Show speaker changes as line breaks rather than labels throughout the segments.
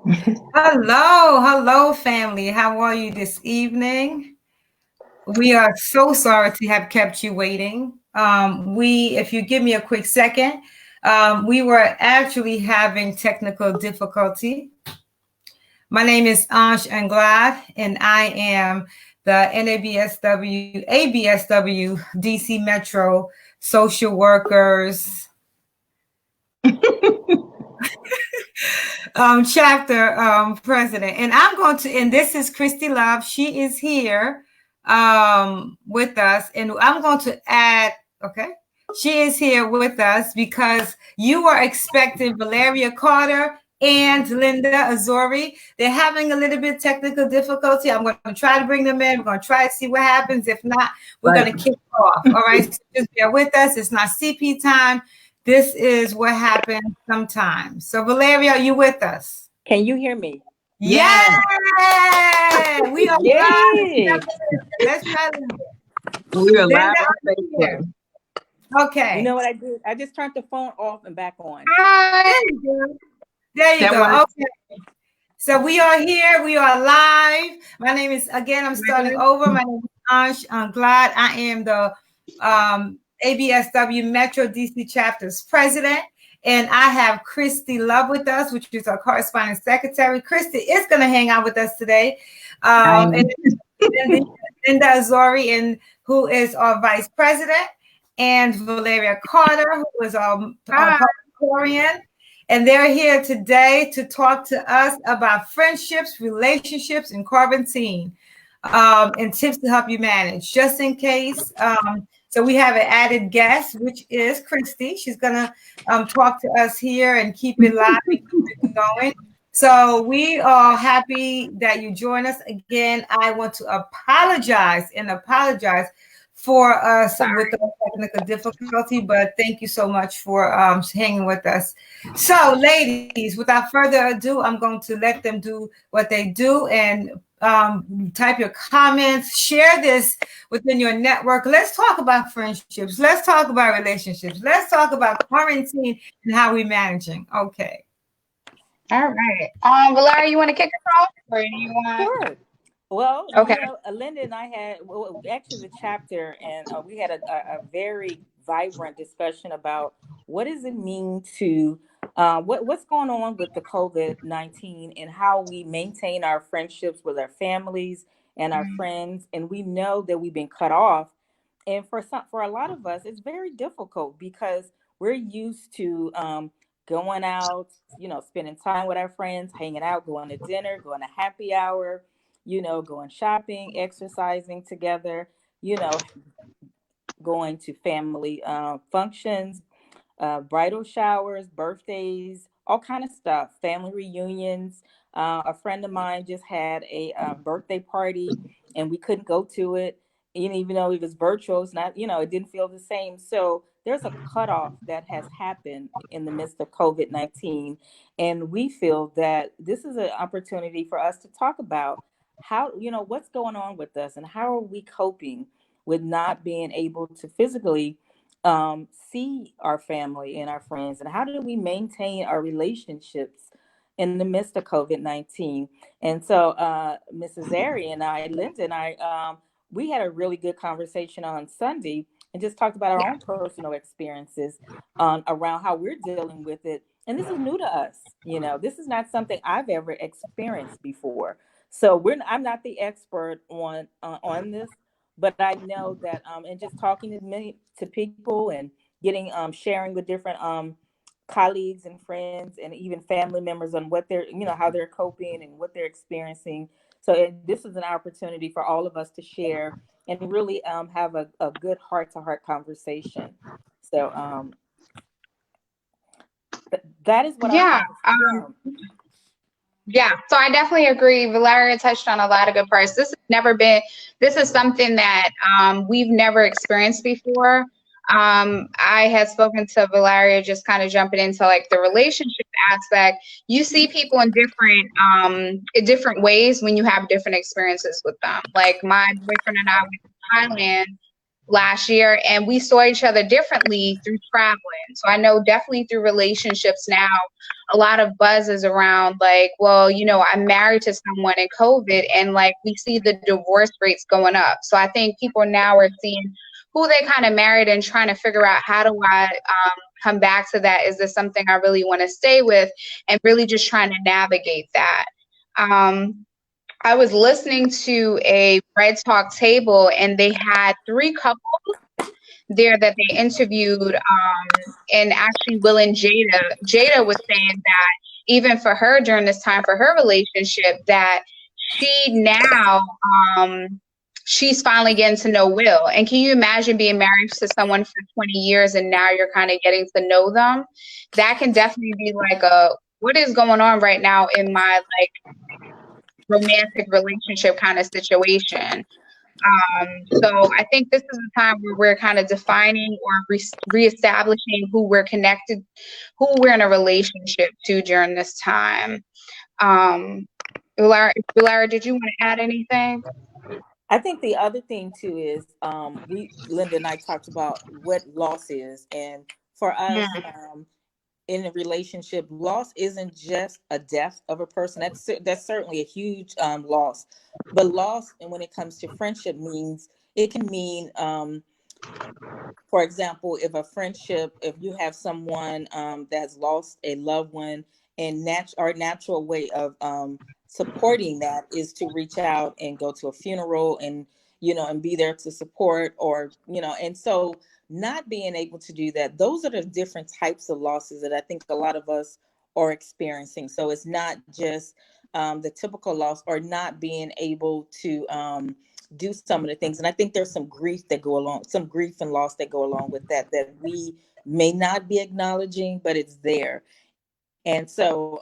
Hello, family. How are you this evening? We are so sorry to have kept you waiting. If you give me a quick second, we were actually having technical difficulty. My name is Ansh Anglad, and I am the ABSW DC Metro Social Workers chapter president. And this is Christy Love. She is here with us. And I'm going to add, okay, she is here with us because you are expecting Valeria Carter and Linda Azori. They're having a little bit technical difficulty. I'm going to try to bring them in. We're going to try to see what happens. If not, we're going to kick off. All right. So just bear with us. It's not CP time. This is what happens sometimes. So, Valeria, are you with us?
Can you hear me?
Yes. We are live. Let's try
this. We are live on Facebook.
Okay.
You know what I did? I just turned the phone off and back on.
There you go. Okay. So we are here. We are live. My name is, again, I'm starting over. My name is Ansh. I'm glad I am the ABSW Metro DC Chapter's president. And I have Christy Love with us, which is our corresponding secretary. Christy is going to hang out with us today. And Linda Azori, who is our vice president, and Valeria Carter, who is our historian. And they're here today to talk to us about friendships, relationships, and quarantine, and tips to help you manage, just in case. So we have an added guest, which is Christy. She's going to talk to us here and keep it live and keep it going. So we are happy that you join us again. I want to apologize for us with the technical difficulty, but thank you so much for hanging with us. So, ladies, without further ado, I'm going to let them do what they do and type your comments, share this within your network. Let's talk about friendships. Let's talk about relationships. Let's talk about quarantine and how we're managing. Okay.
All right. Valeria, you want to kick us off, or do you want?
Sure. Well,
okay.
Linda and I had actually the chapter, and we had a very vibrant discussion about what does it mean to what's going on with the COVID-19 and how we maintain our friendships with our families and our friends. And we know that we've been cut off, and for a lot of us, it's very difficult because we're used to going out, spending time with our friends, hanging out, going to dinner, going to happy hour, going shopping, exercising together, going to family functions, bridal showers, birthdays, all kind of stuff, family reunions. A friend of mine just had a birthday party and we couldn't go to it. And even though it was virtual, it's not, it didn't feel the same. So there's a cutoff that has happened in the midst of COVID-19. And we feel that this is an opportunity for us to talk about how, what's going on with us and how are we coping with not being able to physically see our family and our friends, and how do we maintain our relationships in the midst of COVID-19. And so Mrs. Ari and I, Linda and I, we had a really good conversation on Sunday and just talked about our own personal experiences around how we're dealing with it. And this is new to us. This is not something I've ever experienced before. So I'm not the expert on this, but I know that and just talking to people and getting sharing with different colleagues and friends and even family members on what they're, how they're coping and what they're experiencing. So this is an opportunity for all of us to share and really have a good heart-to-heart conversation. So that is what
Yeah, so I definitely agree. Valeria touched on a lot of good parts. This is something that we've never experienced before. I had spoken to Valeria, just kind of jumping into like the relationship aspect. You see people in different ways when you have different experiences with them. Like my boyfriend and I went to Thailand last year, and we saw each other differently through traveling. So I know definitely through relationships now, a lot of buzz is around like, well, I'm married to someone in COVID, and like we see the divorce rates going up. So I think people now are seeing who they kind of married and trying to figure out, how do I come back to that? Is this something I really want to stay with? And really just trying to navigate that. I was listening to a Red Talk table, and they had 3 couples there that they interviewed. And actually, Will and Jada was saying that even for her during this time for her relationship, that she now, she's finally getting to know Will. And can you imagine being married to someone for 20 years and now you're kind of getting to know them? That can definitely be like what is going on right now in my like romantic relationship kind of situation. So I think this is a time where we're kind of defining or reestablishing who we're connected, who we're in a relationship to during this time. Lara, did you want to add anything?
I think the other thing too is Linda and I talked about what loss is, and for us, in a relationship, loss isn't just a death of a person. That's certainly a huge loss, but loss, and when it comes to friendship, means it can mean, for example, if you have someone that's lost a loved one, and our natural way of supporting that is to reach out and go to a funeral, and and be there to support, or and so not being able to do that, those are the different types of losses that I think a lot of us are experiencing. So it's not just the typical loss, or not being able to do some of the things. And I think there's some grief and loss that go along with that we may not be acknowledging, but it's there. And so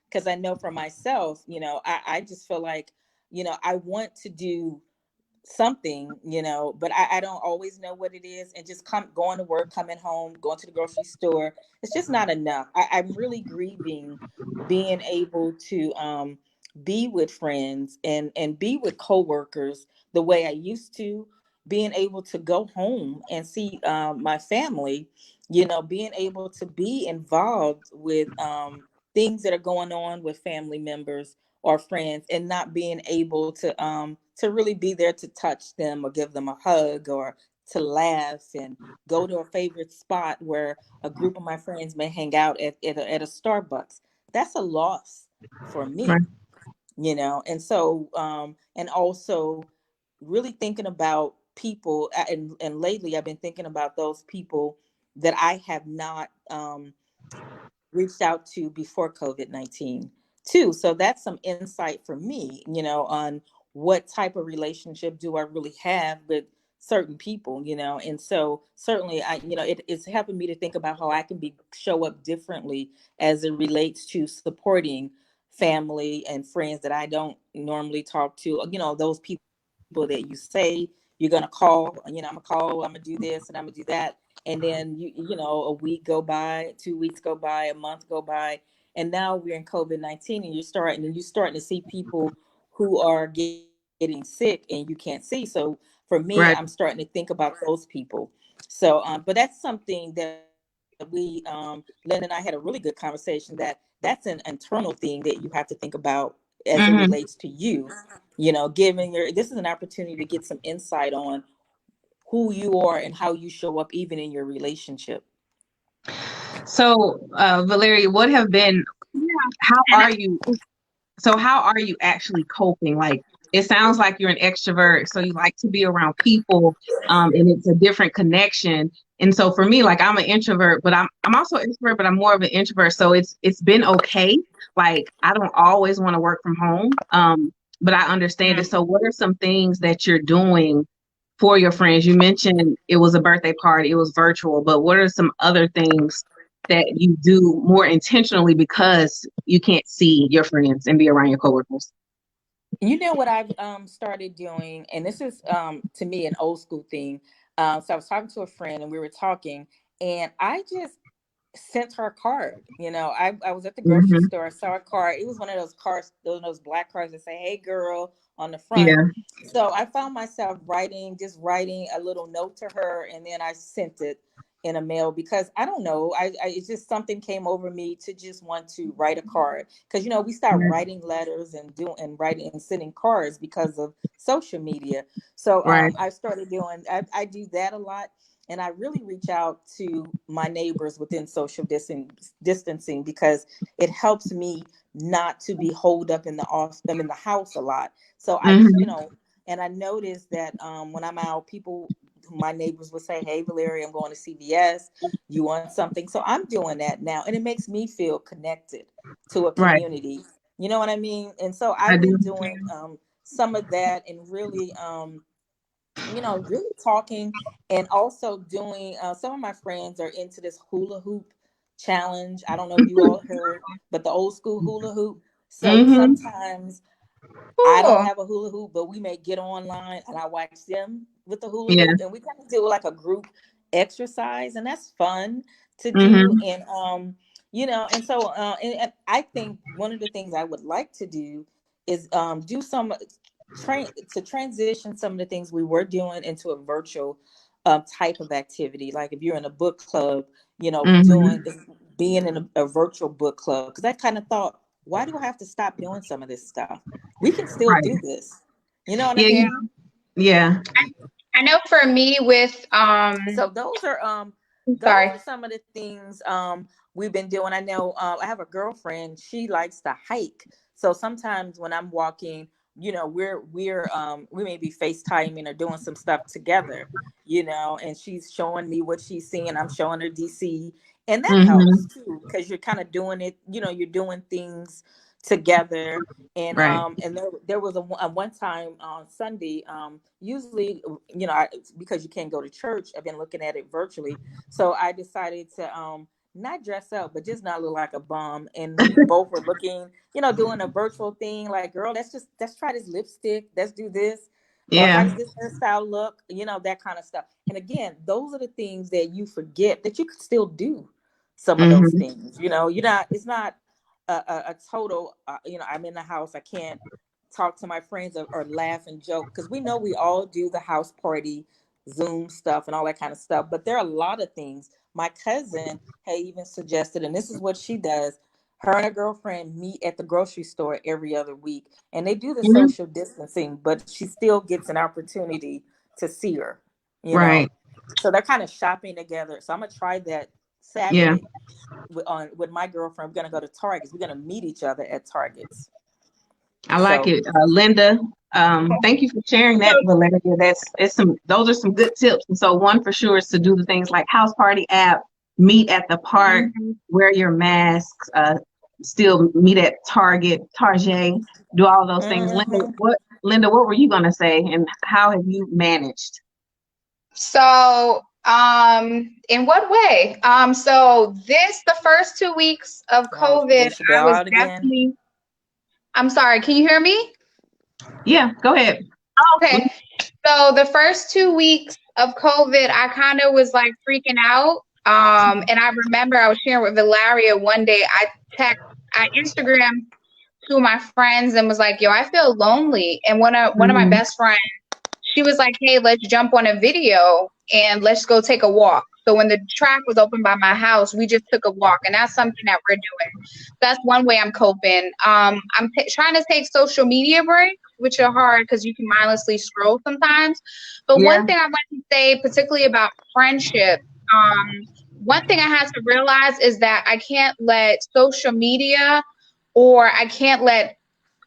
because I know for myself, I just feel like, I want to do something, but I don't always know what it is. And just going to work, coming home, going to the grocery store, it's just not enough. I'm really grieving being able to be with friends and be with coworkers the way I used to, being able to go home and see my family, being able to be involved with things that are going on with family members or friends, and not being able to really be there to touch them or give them a hug, or to laugh and go to a favorite spot where a group of my friends may hang out at a Starbucks. That's a loss for me, and so and also really thinking about people, and lately I've been thinking about those people that I have not reached out to before COVID-19 too. So that's some insight for me, on what type of relationship do I really have with certain people, and so certainly it's helping me to think about how I can show up differently as it relates to supporting family and friends that I don't normally talk to, those people that you say you're going to call, I'm going to call, I'm going to do this and I'm going to do that. And then, a week go by, 2 weeks go by, a month go by. And now we're in COVID-19, and you're starting to see people who are getting sick and you can't see. So for me, I'm starting to think about those people. So, but that's something that Lynn and I had a really good conversation, that's an internal thing that you have to think about as it relates to you, this is an opportunity to get some insight on who you are and how you show up even in your relationship.
So, Valeria, how are you? So how are you actually coping? Like, it sounds like you're an extrovert, so you like to be around people, and it's a different connection. And so for me, like, I'm an introvert, but I'm also an extrovert, but I'm more of an introvert. So it's been okay. Like, I don't always want to work from home, but I understand it. So what are some things that you're doing for your friends? You mentioned it was a birthday party, it was virtual, but what are some other things that you do more intentionally because you can't see your friends and be around your coworkers?
You know what I've started doing, and this is to me an old school thing. So I was talking to a friend, and we were talking, and I just sent her a card. I was at the grocery store, I saw a card. It was one of those cards, those black cards that say, "Hey girl, on the front.
Yeah.
So I found myself just writing a little note to her, and then I sent it in a mail because I don't know, it's just something came over me to just want to write a card, because we start writing letters and writing and sending cards because of social media. So
Right.
I started doing, I do that a lot, and I really reach out to my neighbors within social distancing, because it helps me not to be holed up in I'm in the house a lot. So and I noticed that when I'm out, my neighbors would say, "Hey, Valeria, I'm going to CVS. You want something?" So I'm doing that now, and it makes me feel connected to a
Right.
community. You know what I mean? And so
I
I've
do.
been doing some of that, and really, really talking, and also doing. Some of my friends are into this hula hoop challenge. I don't know if you all heard, but the old school hula hoop. So
Mm-hmm.
sometimes I don't
Cool.
have a hula hoop, but we may get online and I watch them with the hula
Yeah.
hoop, and we kind of do like a group exercise, and that's fun to do.
Mm-hmm.
And and so and I think one of the things I would like to do is do some transition some of the things we were doing into a virtual type of activity. Like if you're in a book club,
Mm-hmm.
being in a virtual book club, because I kind of thought, why do I have to stop doing some of this stuff? We can still
Right.
do this. You know what I
Yeah.
Yeah.
mean?
Yeah.
I know for me with
So those
sorry.
are some of the things we've been doing. I know I have a girlfriend, she likes to hike. So sometimes when I'm walking, we may be FaceTiming or doing some stuff together, and she's showing me what she's seeing, I'm showing her DC, and that helps
Mm-hmm.
too, because you're kind of doing it, you're doing things together. And
Right.
there was a one time on Sunday. Usually, because you can't go to church, I've been looking at it virtually. So I decided to not dress up, but just not look like a bum. And we both were looking, doing a virtual thing. Like, girl, let's try this lipstick. Let's do this. Or how
Yeah.
does this hairstyle look? That kind of stuff. And again, those are the things that you forget that you could still do. Some of those
Mm-hmm.
things, you're not. It's not a total. I'm in the house. I can't talk to my friends, or laugh and joke, because we know we all do the house party Zoom stuff and all that kind of stuff, but there are a lot of things. My cousin had even suggested, and this is what she does: her and her girlfriend meet at the grocery store every other week, and they do the
Mm-hmm.
social distancing, but she still gets an opportunity to see her,
Right.
so they're kind of shopping together. So I'm gonna try that
Yeah.
Saturday with my girlfriend. We're gonna go to Targets. We're gonna meet each other at Targets.
I like
So
it. Linda, thank you for sharing that, Valeria. Those are some good tips. And so one for sure is to do the things like house party app, meet at the park,
Mhm.
wear your masks, still meet at Target, do all those things.
mhm.
Linda, what were you gonna say, and how have you managed?
So, in what way? So the first 2 weeks of
Oh,
COVID,
there she go
I was
out again.
definitely, I'm sorry, can you hear me?
Yeah, go ahead.
Okay. So the first 2 weeks of COVID, I kind of was like freaking out. And I remember I was sharing with Valeria one day, I Instagrammed to my friends and was like, yo, I feel lonely. And one of my
Mhm.
best friends, she was like, hey, let's jump on a video and let's go take a walk. So when the track was open by my house, we just took a walk, and that's something that we're doing. That's one way I'm coping. I'm trying to take social media breaks, which are hard because you can mindlessly scroll sometimes. But
Yeah.
one thing I want to say, particularly about friendship, one thing I had to realize is that I can't let social media, or I can't let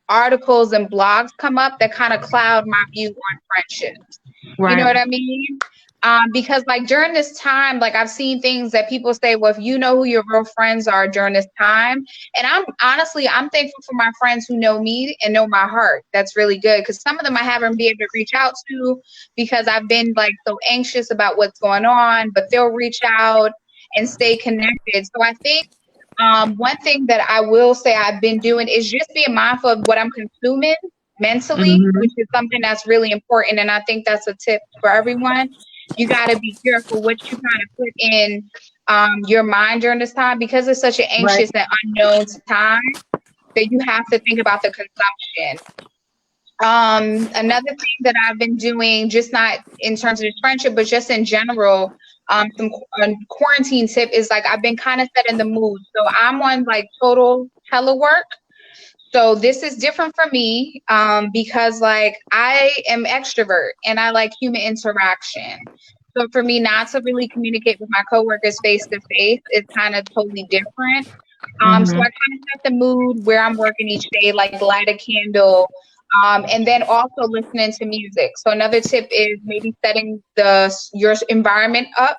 articles and blogs come up that kind of cloud my view on friendships. You know
Right.
what I mean? Because like during this time, like I've seen things that people say, well, if you know who your real friends are during this time, and I'm thankful for my friends who know me and know my heart. That's really good, because some of them I haven't been able to reach out to because I've been like so anxious about what's going on, but they'll reach out and stay connected. So I think one thing that I will say I've been doing is just being mindful of what I'm consuming mentally,
Hmm.
which is something that's really important. And I think that's a tip for everyone. You got to be careful what you kind of put in your mind during this time, because it's such an
Right.
anxious and unknown time that you have to think about the consumption. Another thing that I've been doing, just not in terms of this friendship, but just in general, some quarantine tip is like I've been kind of set in the mood. So I'm on like total telework. So this is different for me because like I am extrovert and I like human interaction. So for me not to really communicate with my coworkers face to face is kind of totally different. So I kind of set the mood where I'm working each day, like light a candle, and then also listening to music. So another tip is maybe setting your environment up.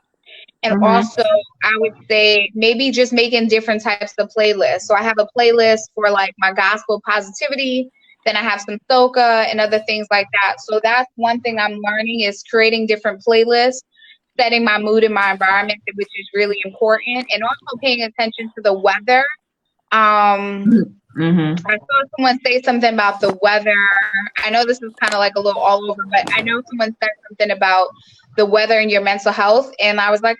And also, I would say maybe just making different types of playlists. So I have a playlist for like my gospel positivity. Then I have some soca and other things like that. So that's one thing I'm learning is creating different playlists, setting my mood and my environment, which is really important, and also paying attention to the weather. I saw someone say something about the weather. I know this is kind of like a little all over, but I know someone said something about the weather and your mental health. And I was like,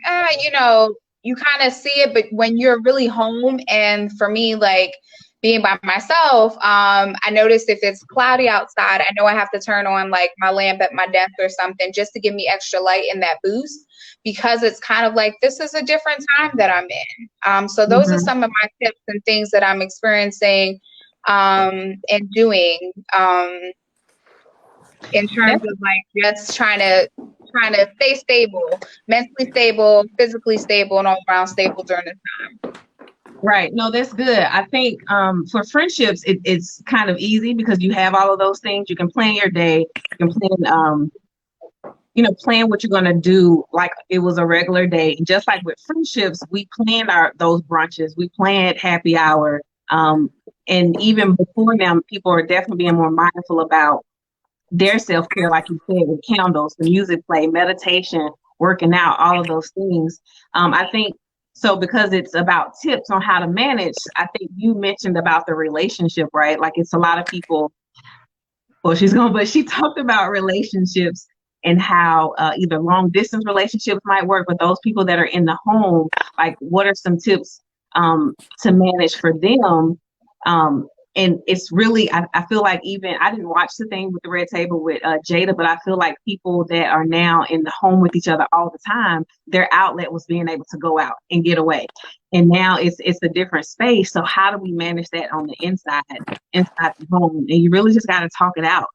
you kind of see it, but when you're really home, and for me, like being by myself, I noticed if it's cloudy outside, I know I have to turn on like my lamp at my desk or something just to give me extra light and that boost, because it's kind of like this is a different time that I'm in. So those are some of my tips and things that I'm experiencing and doing in terms of like just trying to stay stable, mentally stable, physically stable, and all around stable during this time.
Right. No, that's good. I think for friendships, it's kind of easy because you have all of those things. You can plan your day. You can plan, plan what you're going to do like it was a regular day. And just like with friendships, we planned those brunches. We planned happy hour. And even before now, people are definitely being more mindful about their self-care, like you said, with candles, the music play, meditation, working out, all of those things. I think so because it's about tips on how to manage. I think you mentioned about the relationship, right? Like it's a lot of people, but she talked about relationships and how either long distance relationships might work, but those people that are in the home, like what are some tips to manage for them? And it's really, I feel like even, I didn't watch the thing with the red table with Jada, but I feel like people that are now in the home with each other all the time, their outlet was being able to go out and get away. And now it's a different space. So how do we manage that on the inside the home? And you really just got to talk it out,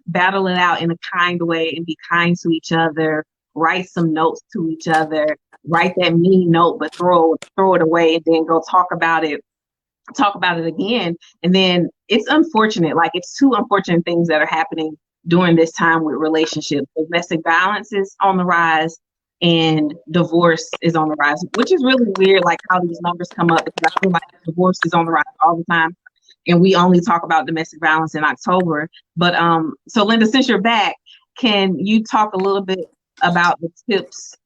battle it out in a kind way and be kind to each other, write some notes to each other, write that mean note, but throw it away and then go talk about it again. And then it's unfortunate, like it's two unfortunate things that are happening during this time with relationships. Domestic violence is on the rise and divorce is on the rise, which is really weird, like how these numbers come up, because I feel like divorce is on the rise all the time. And we only talk about domestic violence in October. But so Linda, since you're back, can you talk a little bit about the tips?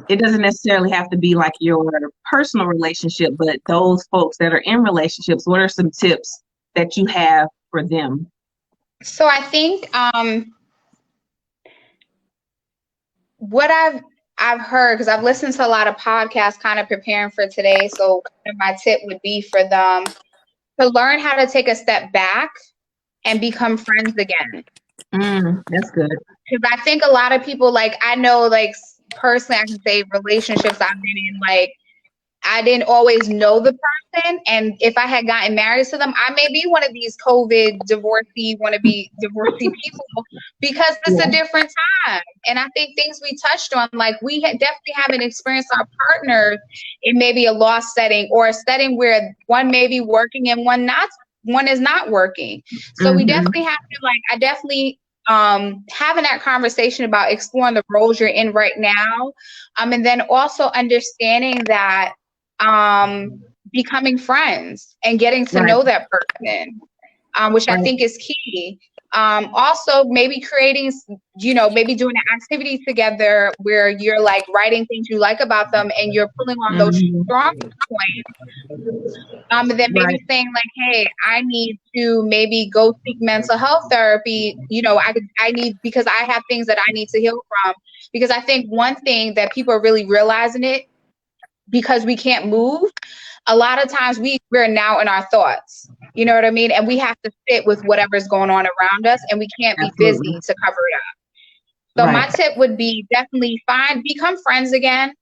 It doesn't necessarily have to be like your personal relationship, but those folks that are in relationships, what are some tips that you have for them?
So I think what I've heard, because I've listened to a lot of podcasts kind of preparing for today. So my tip would be for them to learn how to take a step back and become friends again.
That's good.
Because I think a lot of people, like, I know, like, personally, I can say relationships I've been in, like, I didn't always know the person. And if I had gotten married to them, I may be one of these COVID divorcee people, because it's a different time. And I think things we touched on, like we definitely haven't experienced our partners in maybe a lost setting or a setting where one may be working and one is not working. So we definitely have to, like, I definitely having that conversation about exploring the roles you're in right now. And then also understanding that becoming friends and getting to know that person, which I think is key. Also maybe creating, maybe doing an activity together where you're like writing things you like about them and you're pulling on those strong points. And then maybe saying like, hey, I need to maybe go seek mental health therapy. I need, because I have things that I need to heal from. Because I think one thing that people are really realizing it, because we can't move, a lot of times we're now in our thoughts. You know what I mean? And we have to fit with whatever's going on around us, and we can't be
Absolutely.
busy to cover it up. So my
Right.
tip would be definitely become friends again.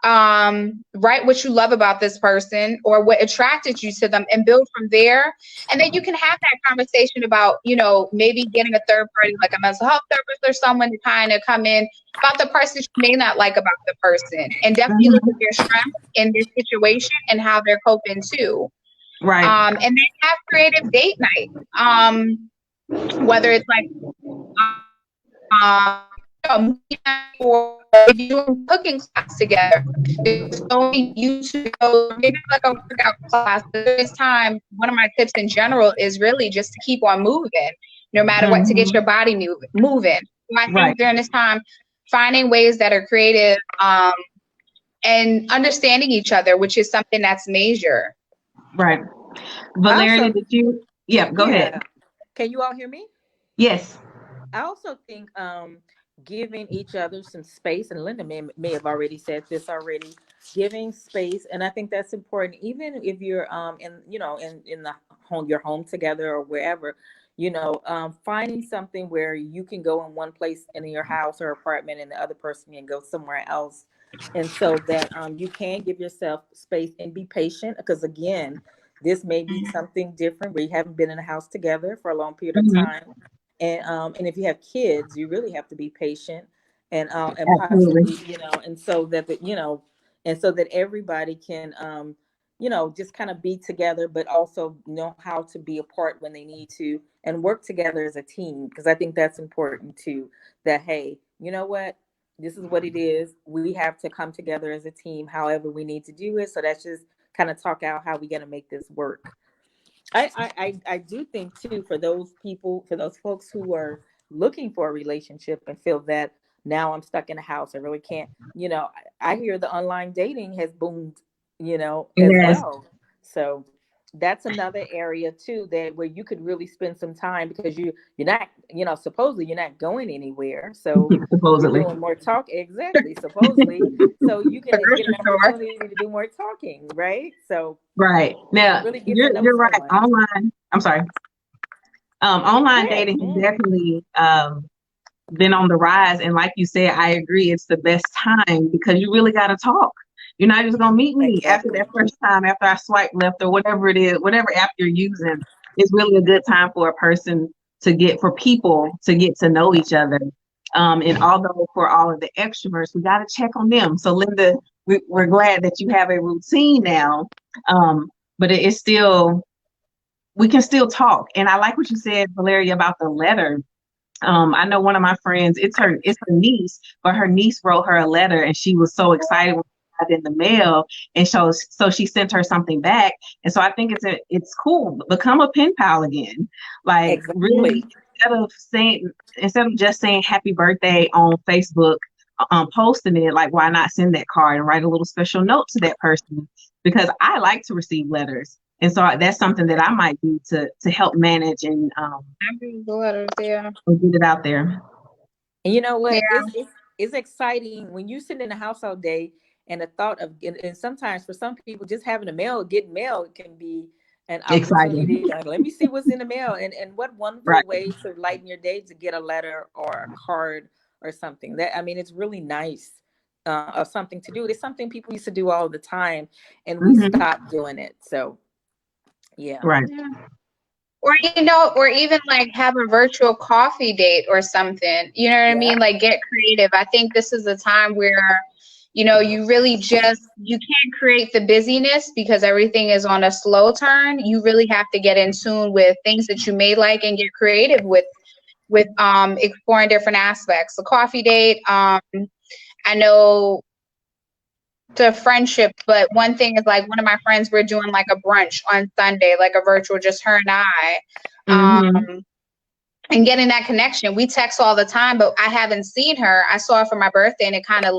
Write what you love about this person or what attracted you to them and build from there. And then you can have that conversation about, you know, maybe getting a third party, like a mental health therapist or someone to kind of come in about the person you may not like about the person, and definitely look at their strengths in this situation and how they're coping too.
Right.
And then have creative date night. Whether it's like, or doing cooking class together. There's so many YouTube videos, maybe like a workout class. This time, one of my tips in general is really just to keep on moving, no matter what, to get your body moving. So I think during this time, finding ways that are creative and understanding each other, which is something that's major.
Right. Valeria, did you? Yeah, go ahead.
Can you all hear me?
Yes.
I also think giving each other some space, and Linda may have already said this already, giving space, and I think that's important, even if you're in the home, your home together or wherever, finding something where you can go in one place in your house or apartment and the other person can go somewhere else, and so that you can give yourself space and be patient, because again, this may be something different where you haven't been in a house together for a long period of time. And if you have kids, you really have to be patient and possibly, and so that and so that everybody can, just kind of be together, but also know how to be apart when they need to and work together as a team. Because I think that's important too, that, hey, you know what, this is what it is. We have to come together as a team, however we need to do it. So that's just kind of talk out how we're going to make this work. I do think too, for those folks who are looking for a relationship and feel that now I'm stuck in a house, I really can't, I hear the online dating has boomed, as well. So that's another area too, that where you could really spend some time, because you're not, supposedly you're not going anywhere. So
supposedly
you're doing more talk. Exactly. Supposedly. So you can get an opportunity to do more talking. Right. So
right now,
really
you're right. Online. I'm sorry. Online dating has definitely been on the rise, and like you said, I agree. It's the best time because you really got to talk. You're not just gonna meet me after that first time, after I swipe left or whatever it is, whatever app you're using. It's really a good time for people to get to know each other. And although for all of the extroverts, we got to check on them. So Linda, we're glad that you have a routine now, but it's still, we can still talk. And I like what you said, Valeria, about the letter. I know one of my friends, it's her niece, but her niece wrote her a letter and she was so excited when it got in the mail. And so she sent her something back. And so I think it's cool. Become a pen pal again. Like really, instead of just saying happy birthday on Facebook, posting it, like why not send that card and write a little special note to that person? Because I like to receive letters. And so that's something that I might do to help manage and get it out there.
And you know what? It's exciting when you sit in the house all day, and the thought of, and sometimes for some people, just having getting mail can be an opportunity. Like, let me see what's in the mail, and what wonderful way to lighten your day to get a letter or a card or something. It's really nice. Of something to do. It's something people used to do all the time, and we stopped doing it. So. Yeah.
Right.
Or or even like have a virtual coffee date or something. You know what I mean? Like get creative. I think this is a time where, you really you can't create the busyness because everything is on a slow turn. You really have to get in tune with things that you may like and get creative with exploring different aspects. A coffee date. I know to friendship, but one thing is like one of my friends, we're doing like a brunch on Sunday, like a virtual, just her and I, and getting that connection. We text all the time, but I haven't seen her. I saw her for my birthday, and it kind of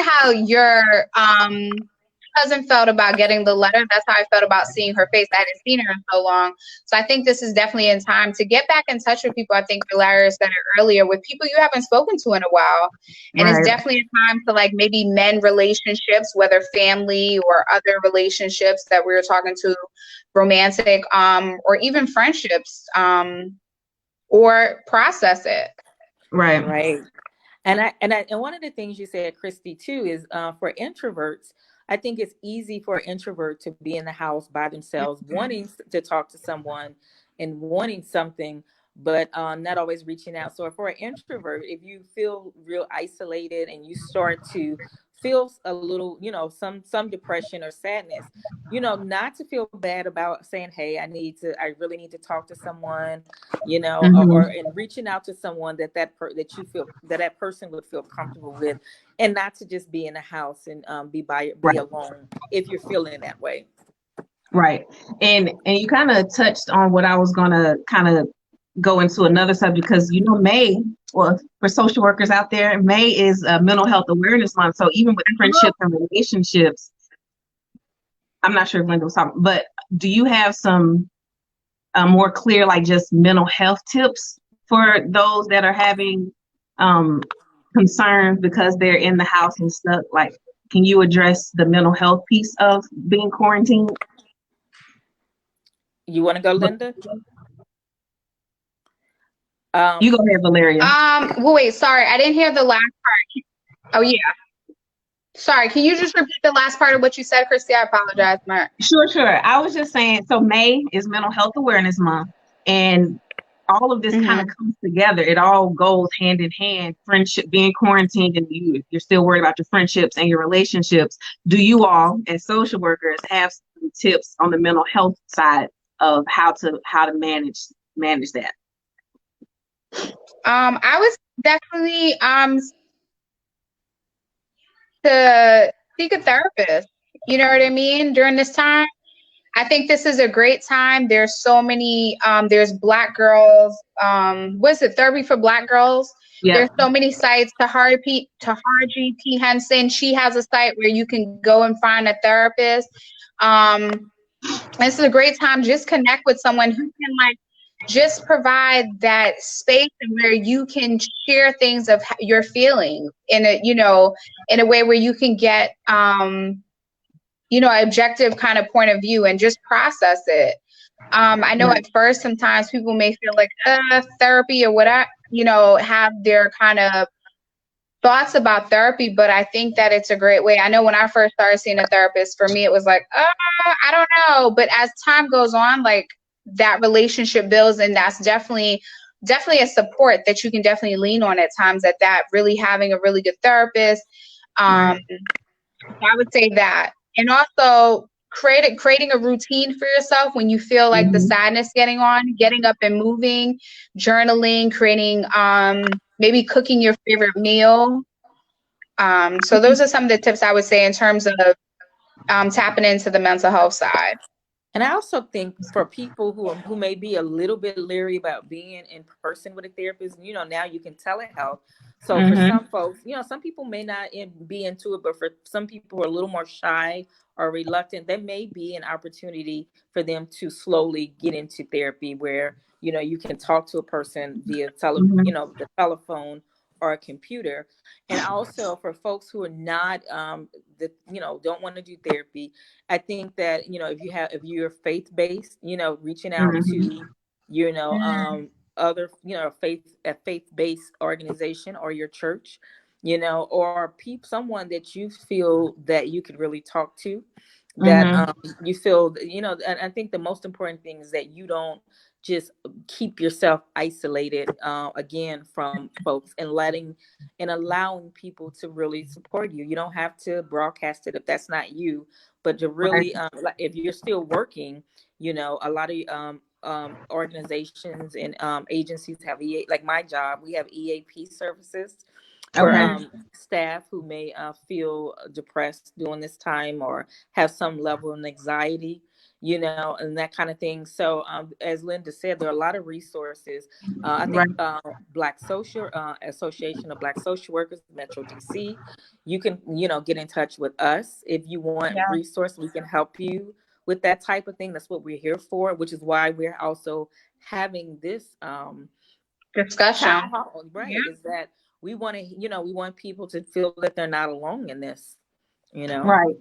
how your cousin felt about getting the letter. That's how I felt about seeing her face. I hadn't seen her in so long. So I think this is definitely in time to get back in touch with people. I think Valeria said it earlier, with people you haven't spoken to in a while. And it's definitely a time to, like, maybe mend relationships, whether family or other relationships that we were talking to, romantic, or even friendships, or process it.
Right. And one of the things you said, Christy, too, is for introverts, I think it's easy for an introvert to be in the house by themselves, wanting to talk to someone and wanting something, but not always reaching out. So for an introvert, if you feel real isolated and you start to feel a little, some depression or sadness, not to feel bad about saying, hey, I really need to talk to someone, or and reaching out to someone that you feel that person would feel comfortable with, and not to just be in the house and be alone if you're feeling that way.
Right. And you kind of touched on what I was going to kind of go into another subject, because, May, well, for social workers out there, May is Mental Health Awareness Month. So even with friendships and relationships, I'm not sure if Linda was talking, but do you have some more clear, like, just mental health tips for those that are having concerns because they're in the house and stuck? Like, can you address the mental health piece of being quarantined?
You want to go, Linda?
You go ahead, Valeria.
Well, wait, sorry, I didn't hear the last part. Oh, yeah. Sorry, can you just repeat the last part of what you said, Christy? I apologize, Mark.
Sure. I was just saying, so May is Mental Health Awareness Month, and all of this kind of comes together. It all goes hand in hand. Friendship, being quarantined, and you're still worried about your friendships and your relationships. Do you all, as social workers, have some tips on the mental health side of how to manage that?
I was definitely to seek a therapist. You know what I mean? During this time, I think this is a great time. There's so many. There's Black girls. What is it? Therapy for Black girls. Yep. There's so many sites. Tahari P. Henson. She has a site where you can go and find a therapist. This is a great time. Just connect with someone who can, like, just provide that space and where you can share things of your feelings in a way where you can get objective kind of point of view and just process it. I know at first sometimes people may feel like therapy or whatever, have their kind of thoughts about therapy, but I think that it's a great way. I know when I first started seeing a therapist, for me it was like, I don't know, but as time goes on, like, that relationship builds, and that's definitely a support that you can definitely lean on at times, that really having a really good therapist. I would say that. And also creating a routine for yourself when you feel like the sadness getting up and moving, journaling, creating, maybe cooking your favorite meal. So those are some of the tips I would say in terms of tapping into the mental health side.
And I also think for people who may be a little bit leery about being in person with a therapist, now you can telehealth. So for some folks, some people may not be into it, but for some people who are a little more shy or reluctant, there may be an opportunity for them to slowly get into therapy where, you can talk to a person via the telephone or a computer. And also for folks who are not, don't want to do therapy, I think that, if you're faith-based, reaching out to, other, a faith-based organization or your church, or someone that you feel that you could really talk to, that you feel, and I think the most important thing is that you don't just keep yourself isolated again from folks, and allowing people to really support you. You don't have to broadcast it if that's not you, but to really if you're still working, a lot of organizations and agencies have like my job, we have EAP services for staff who may feel depressed during this time or have some level of anxiety. and that kind of thing. So as Linda said, there are a lot of resources. I
Right.
think Black Social Association of Black Social Workers, Metro DC, you can, get in touch with us if you want resources. We can help you with that type of thing. That's what we're here for, which is why we're also having this
discussion.
town hall, right? Is that we want to, we want people to feel that they're not alone in this,
Right.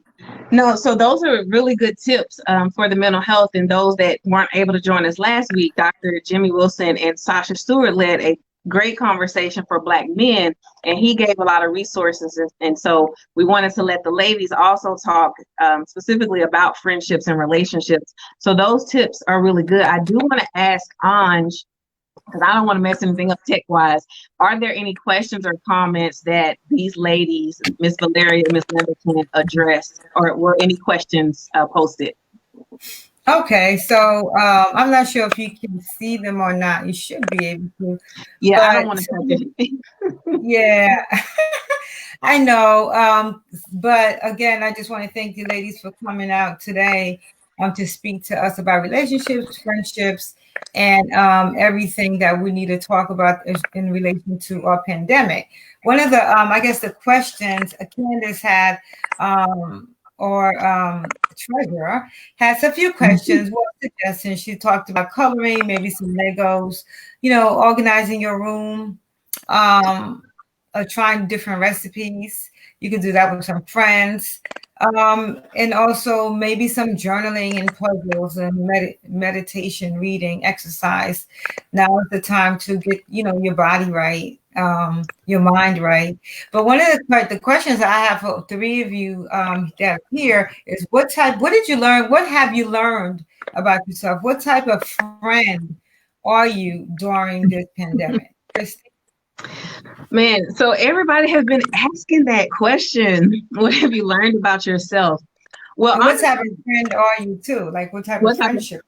No, so those are really good tips for the mental health. And those that weren't able to join us last week, Dr. Jimmy Wilson and Sasha Stewart led a great conversation for Black men, and he gave a lot of resources. And so we wanted to let the ladies also talk specifically about friendships and relationships. So those tips are really good. I do want to ask Anj, because I don't want to mess anything up tech-wise. Are there any questions or comments that these ladies, Miss Valeria and Miss Linda, can address, or were any questions posted?
Okay, so I'm not sure if you can see them or not. You should be able to.
Yeah, I don't want to touch anything.
Yeah, I know. But again, I just want to thank you ladies for coming out today to speak to us about relationships, friendships, and everything that we need to talk about in relation to our pandemic. One of the, I guess, the questions Candace had, Treasurer has a few questions. What suggestions? She talked about coloring, maybe some Legos, organizing your room, trying different recipes. You can do that with some friends. And also maybe some journaling and puzzles and meditation, reading, exercise. Now is the time to get, your body right, your mind right. But one of the questions I have for three of you that are here is what did you learn? What have you learned about yourself? What type of friend are you during this pandemic? Christy?
Man, so everybody has been asking that question. What have you learned about yourself? Well,
what type of friend are you too? Like what type of friendship?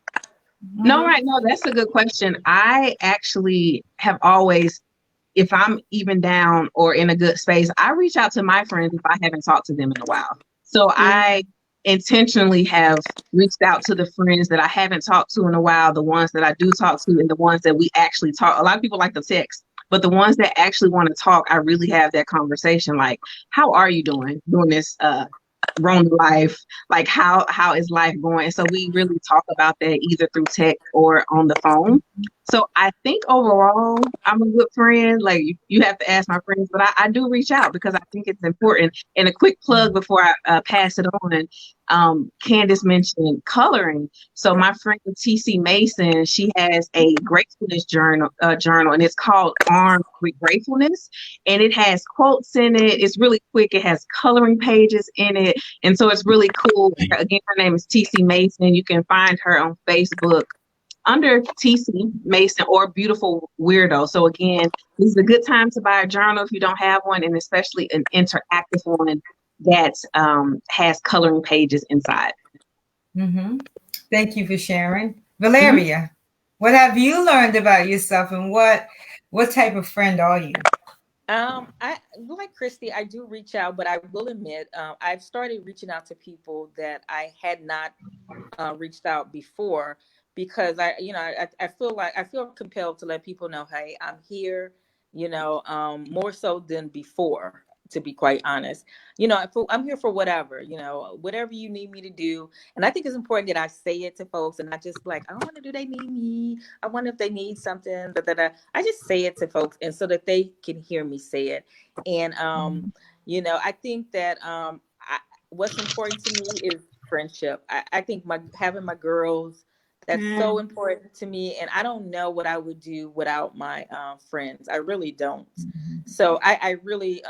No, that's a good question. I actually have always, if I'm even down or in a good space, I reach out to my friends if I haven't talked to them in a while. So I intentionally have reached out to the friends that I haven't talked to in a while, the ones that I do talk to, and the ones that we actually talk. A lot of people like to text, but the ones that actually want to talk, I really have that conversation. Like, how are you doing this Rona life? Like, how is life going? So we really talk about that either through text or on the phone. So I think overall, I'm a good friend. Like, you have to ask my friends, but I do reach out because I think it's important. And a quick plug before I pass it on. Candace mentioned coloring. So my friend TC Mason, she has a gratefulness journal, and it's called Armed with Gratefulness. And it has quotes in it. It's really quick. It has coloring pages in it. And so it's really cool. Again, her name is TC Mason. You can find her on Facebook under TC Mason or Beautiful Weirdo. So again, this is a good time to buy a journal if you don't have one, and especially an interactive one that has coloring pages inside.
Thank you for sharing. Valeria, what have you learned about yourself, and what type of friend are you?
I like Christy, I do reach out, but I will admit, I've started reaching out to people that I had not reached out before, because I feel compelled to let people know, hey, I'm here, more so than before, to be quite honest. I'm here for whatever, whatever you need me to do. And I think it's important that I say it to folks and not just like, I wonder, do they need me? I wonder if they need something. I just say it to folks, and so that they can hear me say it. And, I think that what's important to me is friendship. I think having my girls, that's so important to me. And I don't know what I would do without my friends. I really don't. So I really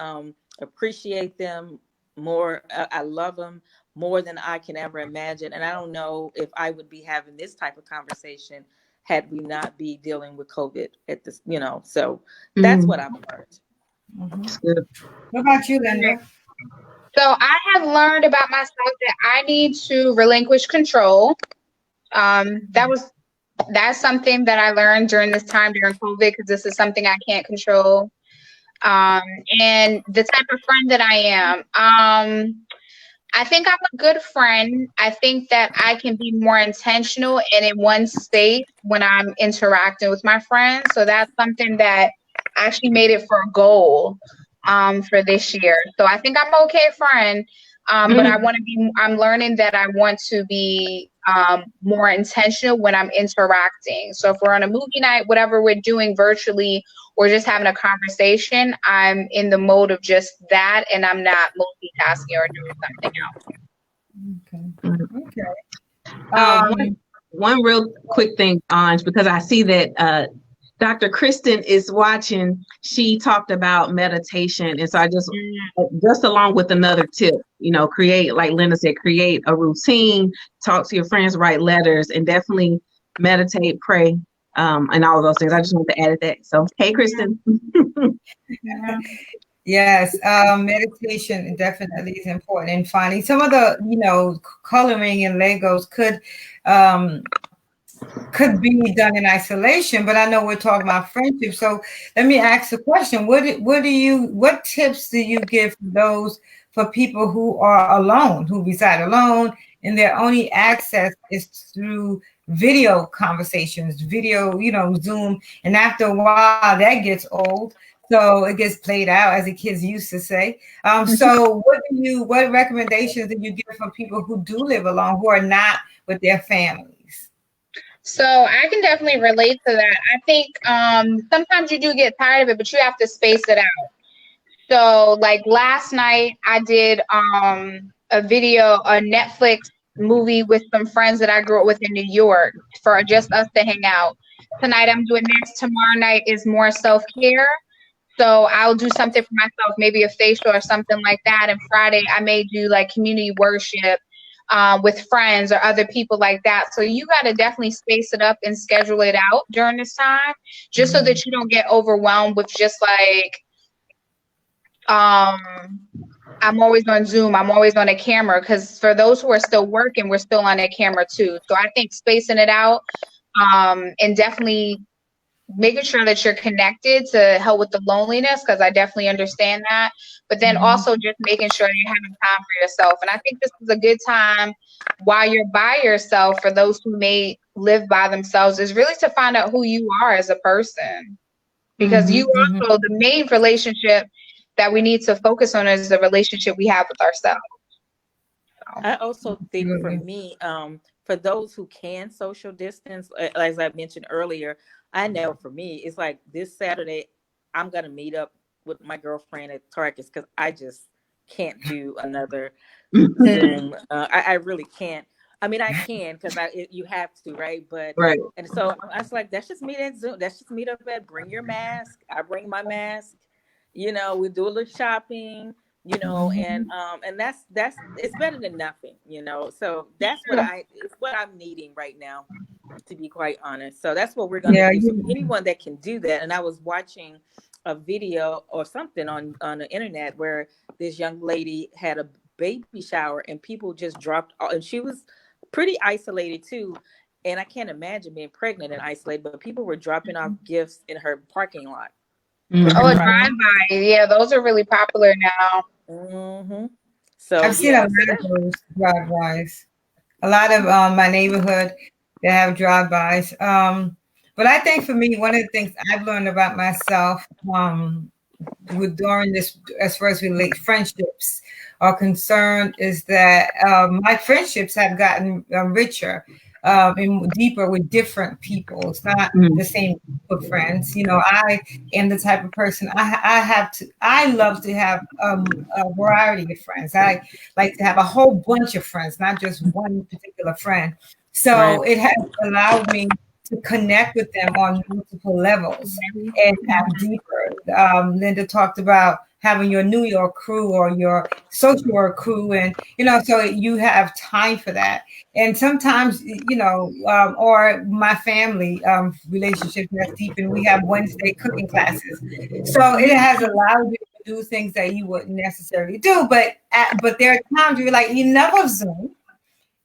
appreciate them more. I love them more than I can ever imagine. And I don't know if I would be having this type of conversation had we not be dealing with COVID at this, so that's what I've learned.
What about you, Linda?
So I have learned about myself that I need to relinquish control. That's something that I learned during this time during COVID, because this is something I can't control. And the type of friend that I am, I think I'm a good friend. I think that I can be more intentional and in one state when I'm interacting with my friends. So that's something that I actually made it for a goal for this year. So I think I'm okay friend. But I'm learning that I want to be more intentional when I'm interacting. So if we're on a movie night, whatever we're doing virtually or just having a conversation, I'm in the mode of just that and I'm not multitasking or doing something else.
Okay.
One real quick thing, Anj, because I see that Dr. Kristen is watching. She talked about meditation, and so I just along with another tip, create, like Linda said, create a routine, talk to your friends, write letters, and definitely meditate, pray, and all of those things. I just want to add that. So, hey, Kristen.
Yes, meditation definitely is important. And finding some of the, coloring and Legos could be done in isolation, but I know we're talking about friendship. So let me ask a question. What tips do you give for people who are alone, who reside alone, and their only access is through video conversations, Zoom, and after a while that gets old. So it gets played out, as the kids used to say. So what recommendations do you give for people who do live alone, who are not with their families?
So I can definitely relate to that. I think sometimes you do get tired of it, but you have to space it out. So like last night I did a Netflix movie with some friends that I grew up with in New York for just us to hang out. Tonight I'm doing this. Tomorrow night is more self-care. So I'll do something for myself, maybe a facial or something like that. And Friday I may do like community worship with friends or other people like that. So you got to definitely space it up and schedule it out during this time, just so that you don't get overwhelmed with just like, I'm always on Zoom, I'm always on a camera. Because for those who are still working, we're still on a camera too. So I think spacing it out and definitely making sure that you're connected to help with the loneliness, because I definitely understand that. But then also just making sure you're having time for yourself. And I think this is a good time while you're by yourself, for those who may live by themselves, is really to find out who you are as a person. Because you also, the main relationship that we need to focus on is the relationship we have with ourselves. So.
I also think for me, for those who can social distance, as I mentioned earlier, I know for me, it's like this Saturday, I'm going to meet up with my girlfriend at Target's because I just can't do another Zoom. I really can't. I mean, I can because you have to, right? But
right.
And so I was like, let's just meet at Zoom. Let's just meet up at. Bring your mask. I bring my mask. We do a little shopping. And that's it's better than nothing. So that's what I'm needing right now, to be quite honest. So that's what we're going to do. So anyone that can do that. And I was watching a video or something on the internet where this young lady had a baby shower and people just dropped off, and she was pretty isolated too. And I can't imagine being pregnant and isolated, but people were dropping off gifts in her parking lot.
Oh, a drive-by. Yeah, those are really popular now.
So I've seen a lot of those drive-bys. A lot of my neighborhood, they have drive-bys. But I think for me, one of the things I've learned about myself during this, as far as friendships are concerned, is that my friendships have gotten richer and deeper with different people. It's not the same group of friends. I am the type of person I love to have a variety of friends. I like to have a whole bunch of friends, not just one particular friend. So it has allowed me to connect with them on multiple levels and have deeper. Linda talked about having your New York crew or your social work crew, and so you have time for that. And sometimes, or my family relationship that's deep, and we have Wednesday cooking classes. So it has allowed you to do things that you wouldn't necessarily do. But there are times you're like, enough of Zoom.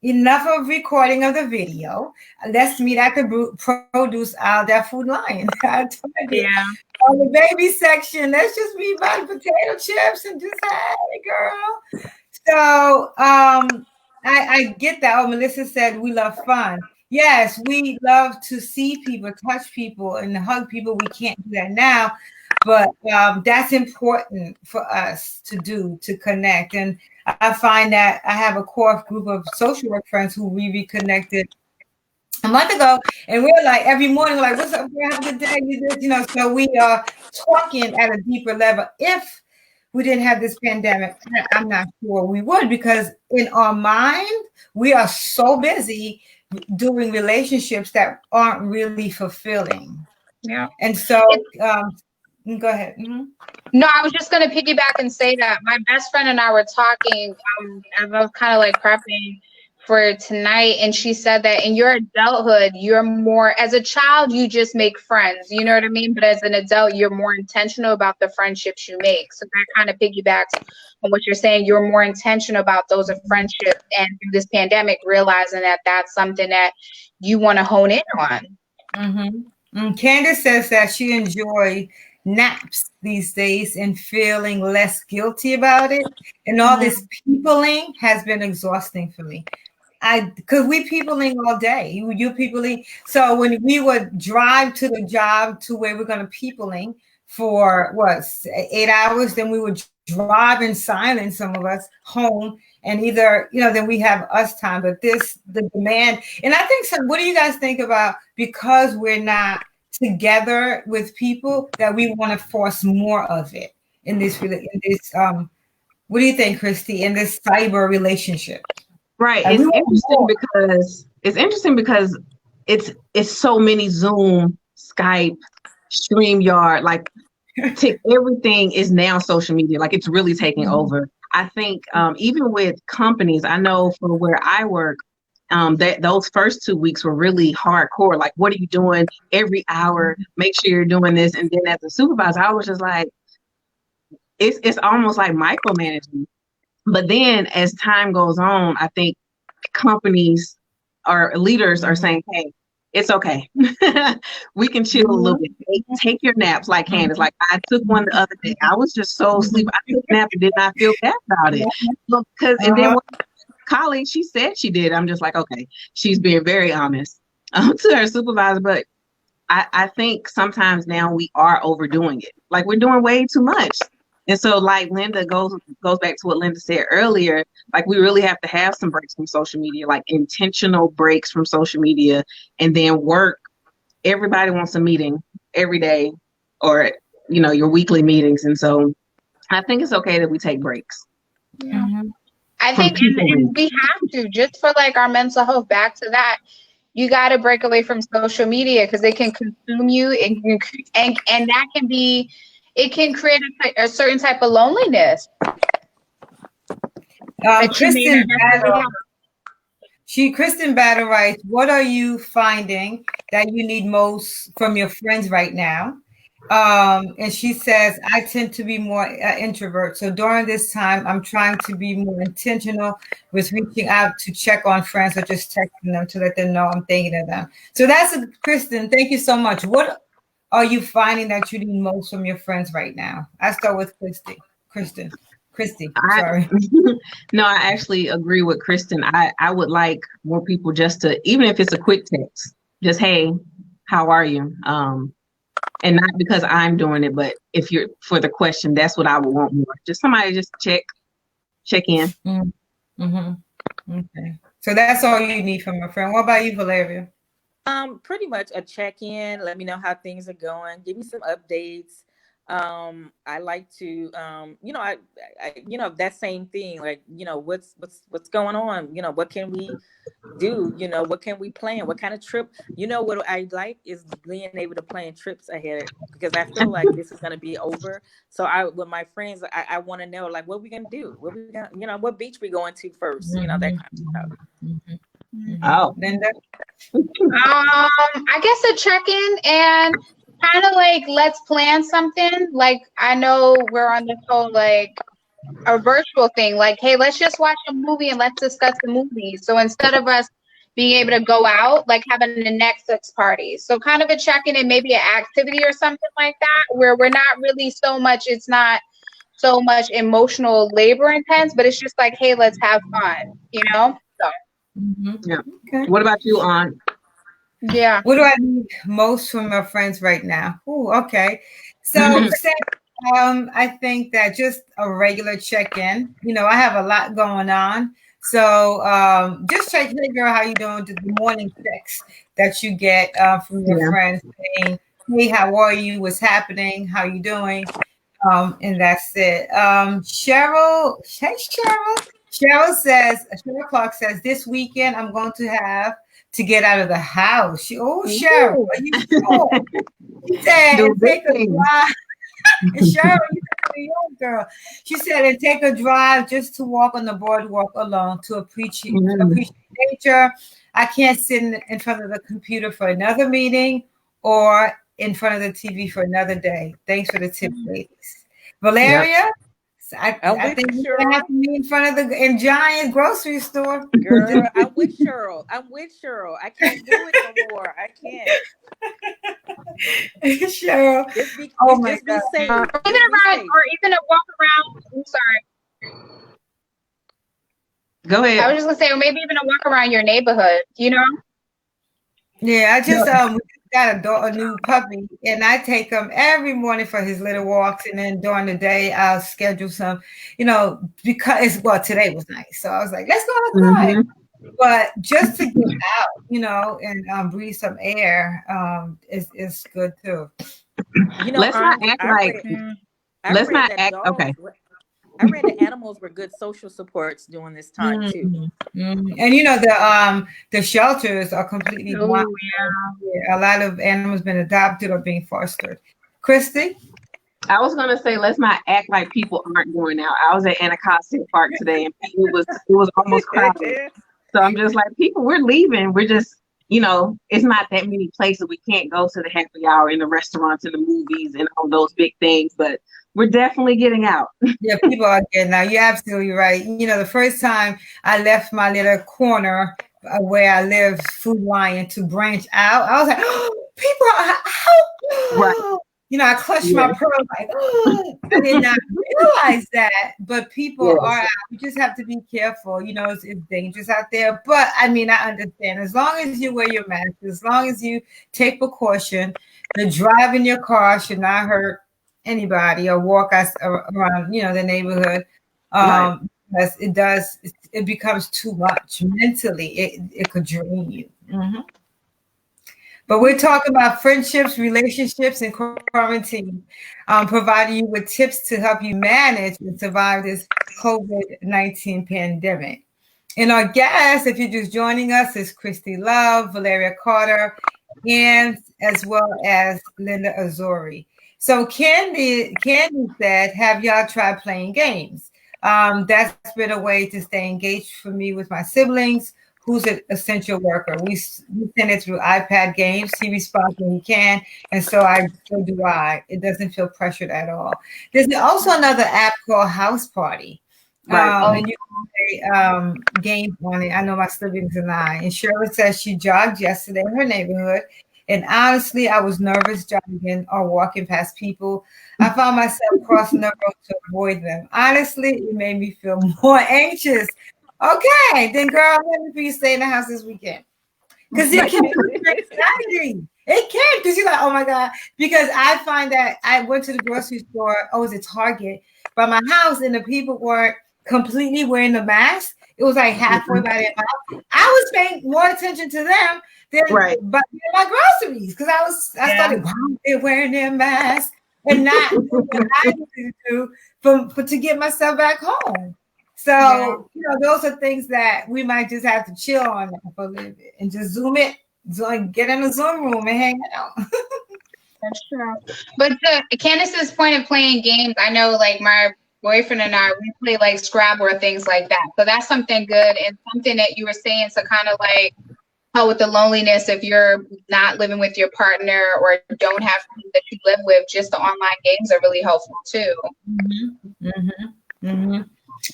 Enough of recording of the video. Let's meet at the produce aisle, that Food Lion. On the baby section, let's just meet by the potato chips and just, hey, girl. So I get that. Oh, Melissa said we love fun. Yes, we love to see people, touch people, and hug people. We can't do that now, but that's important for us to do, to connect. And I find that I have a core group of social work friends who we reconnected a month ago, and we're like every morning, we're like, "What's up? Girl? Have a good day." You know, so we are talking at a deeper level. If we didn't have this pandemic, I'm not sure we would, because in our mind, we are so busy doing relationships that aren't really fulfilling.
Yeah.
And so, go ahead. Mm-hmm.
No, I was just going to piggyback and say that my best friend and I were talking as I was kind of like prepping for tonight, and she said that in your adulthood, you're more, as a child, you just make friends, you know what I mean? But as an adult, you're more intentional about the friendships you make. So that kind of piggybacks on what you're saying. You're more intentional about those friendships, and through this pandemic, realizing that that's something that you want to hone in on.
Mm-hmm. Candace says that she enjoys naps these days and feeling less guilty about it. And all this peopling has been exhausting for me. Because we peopling all day. You peopling. So when we would drive to the job to where we're going to peopling for 8 hours, then we would drive in silence, some of us, home, and either, then we have us time. But the demand, and I think what do you guys think about, because we're not together with people, that we want to force more of it in this what do you think, Christy, in this cyber relationship?
Right. It's interesting because it's so many Zoom, Skype, StreamYard, like everything is now social media. Like, it's really taking over. I think even with companies, I know for where I work, that those first 2 weeks were really hardcore. Like, what are you doing every hour? Make sure you're doing this. And then as a supervisor, I was just like, it's almost like micromanaging. But then as time goes on, I think companies or leaders are saying, hey, it's okay. We can chill a little bit. Take your naps, like Candace. Like, I took one the other day. I was just so sleepy. I took a nap and did not feel bad about it. And then when colleague, she said she did. I'm just like, okay, she's being very honest to her supervisor. But I think sometimes now we are overdoing it. Like, we're doing way too much. And so, like Linda goes back to what Linda said earlier, like, we really have to have some breaks from social media, like intentional breaks from social media, and then work. Everybody wants a meeting every day, or, your weekly meetings. And so I think it's okay that we take breaks.
Yeah. I think and we have to, just for like our mental health. Back to that, you got to break away from social media, because it can consume you, and that can be, it can create a certain type of loneliness.
Kristen Battle writes, what are you finding that you need most from your friends right now? And she says, I tend to be more introvert. So during this time, I'm trying to be more intentional with reaching out to check on friends, or just texting them to let them know I'm thinking of them. So that's Kristen. Thank you so much. What are you finding that you need most from your friends right now? I start with Christy. Sorry.
No, I actually agree with Kristen. I would like more people just to, even if it's a quick text, just, hey, how are you? And not because I'm doing it, but if you're for the question, that's what I would want more. Just somebody just check in.
Okay. So that's all you need from a friend. What about you, Valeria?
Pretty much a check-in. Let me know how things are going. Give me some updates. I like to, I that same thing, like, what's going on? What can we do? What can we plan? What kind of trip? What I like is being able to plan trips ahead, because I feel like this is going to be over. So with my friends, I want to know, like, what we going to do? What we going what beach we going to first? That kind of stuff.
Oh,
Linda?
I guess a check-in, and kind of like, let's plan something. Like, I know we're on this whole like a virtual thing, like, hey, let's just watch a movie and let's discuss the movie. So instead of us being able to go out, like having a Netflix party. So kind of a check-in, and maybe an activity or something like that, where we're not really so much, it's not so much emotional labor intense, but it's just like, hey, let's have fun, you know? So
Yeah. Okay. What about you, Aunt?
Yeah.
What do I need most from my friends right now? Oh, okay. So I think that just a regular check-in. You know, I have a lot going on. So just check, hey girl, how you doing? The morning checks that you get from your friends saying, hey, how are you? What's happening? How you doing? And that's it. Cheryl, hey Cheryl. Cheryl Clark says, this weekend I'm going to have to get out of the house. Cheryl, are you sure? She said, and take a drive. And Cheryl, you're a young girl. She said, and take a drive just to walk on the boardwalk alone to appreciate nature. I can't sit in front of the computer for another meeting or in front of the TV for another day. Thanks for the tip, ladies. Valeria? Yep. I think you're gonna have to be in front of the giant grocery store.
Girl, I'm with Cheryl. I can't do it no more. I can't.
Cheryl.
Just be safe.
Or even a walk around. I'm sorry.
Go ahead.
I was just gonna say, or maybe even a walk around your neighborhood, you know?
Yeah, I just got a new puppy, and I take him every morning for his little walks, and then during the day I'll schedule some, because today was nice, so I was like, let's go outside. But just to get out, and breathe some air is good too.
Let's not act like. Okay.
I read that animals were good social supports during this time too.
And the shelters are completely gone. Yeah, a lot of animals been adopted or being fostered. Christy?
I was gonna say, let's not act like people aren't going out. I was at Anacostia Park today, and it was almost crowded. So I'm just like, people, we're leaving. We're just, it's not that many places. We can't go to the happy hour in the restaurants and the movies and all those big things, but we're definitely getting out.
Yeah, people are getting out. You're absolutely right. The first time I left my little corner where I live, Food Lion, to branch out, I was like, people are out.
Right.
I clutched my pearls like, I did not realize that. But people are out. You just have to be careful. It's dangerous out there. But I understand. As long as you wear your mask, as long as you take precaution, the drive in your car should not hurt anybody or walk us around, the neighborhood. Because it becomes too much mentally. It could drain you. But we're talking about friendships, relationships, and quarantine, providing you with tips to help you manage and survive this COVID-19 pandemic. And our guest, if you're just joining us, is Christy Love, Valeria Carter, and as well as Linda Azori. So Candy said, have y'all tried playing games? That's been a way to stay engaged for me with my siblings. Who's an essential worker? We send it through iPad games. He responds when he can, and so do I. It doesn't feel pressured at all. There's also another app called House Party. And you can play games on it. I know my siblings and I. And Shirley says she jogged yesterday in her neighborhood. And honestly, I was nervous jogging or walking past people. I found myself crossing the road to avoid them. Honestly, it made me feel more anxious. Okay, then girl, I'm ready for you to stay in the house this weekend. Because it can be exciting. It can, because you're like, oh my God. Because I find that I went to the grocery store, it was a Target by my house, and the people weren't completely wearing the mask. It was like halfway by their mouth. I was paying more attention to them than my groceries, because I started, wow, they're wearing their mask and not what I need to do to get myself back home. So, those are things that we might just have to chill on for a little bit and just get in a Zoom room and hang out.
That's true. But to Candace's point of playing games, I know like my boyfriend and I, we play like Scrabble or things like that. So that's something good and something that you were saying to kind of like help with the loneliness if you're not living with your partner or don't have people that you live with. Just the online games are really helpful too.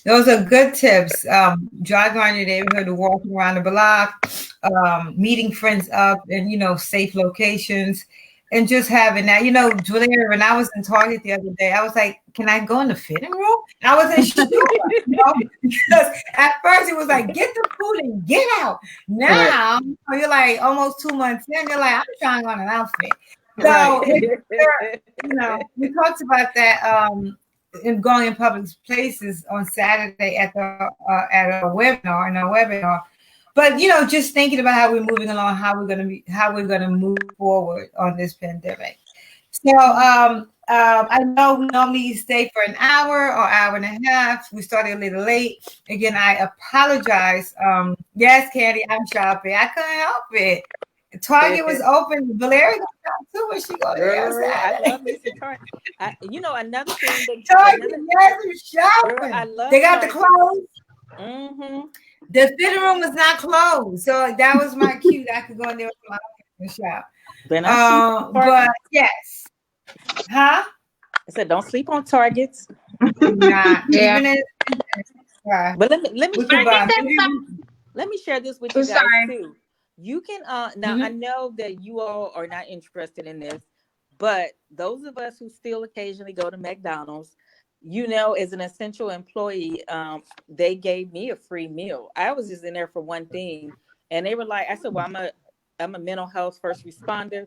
Those are good tips. Driving around your neighborhood, walking around the block, meeting friends up in, safe locations. and just having that, Julia, when I was in Target the other day, I was like, can I go in the fitting room? I wasn't sure, because at first it was like, get the food and get out. Now you're like almost 2 months in, you're like, I'm trying on an outfit. So, we talked about that in going in public places on Saturday at a webinar. But just thinking about how we're moving along, how we're gonna move forward on this pandemic. So I know we normally stay for an hour or hour and a half. We started a little late. Again, I apologize. Yes, Candy, I'm shopping. I couldn't help it. Target was open. Valeria too. When she go there,
I love me some Target. Another thing.
Target, yes, shopping.
I love.
They got the clothes.
Mm-hmm.
The fitting room was not closed, so that was my cue. I could go in there with my and shop. But yes, huh?
I said, don't sleep on Targets.
Not even.
But let me share this with you guys too. You can now I know that you all are not interested in this, but those of us who still occasionally go to McDonald's, as an essential employee, they gave me a free meal. I was just in there for one thing, and they were like, I said, well, I'm a mental health first responder.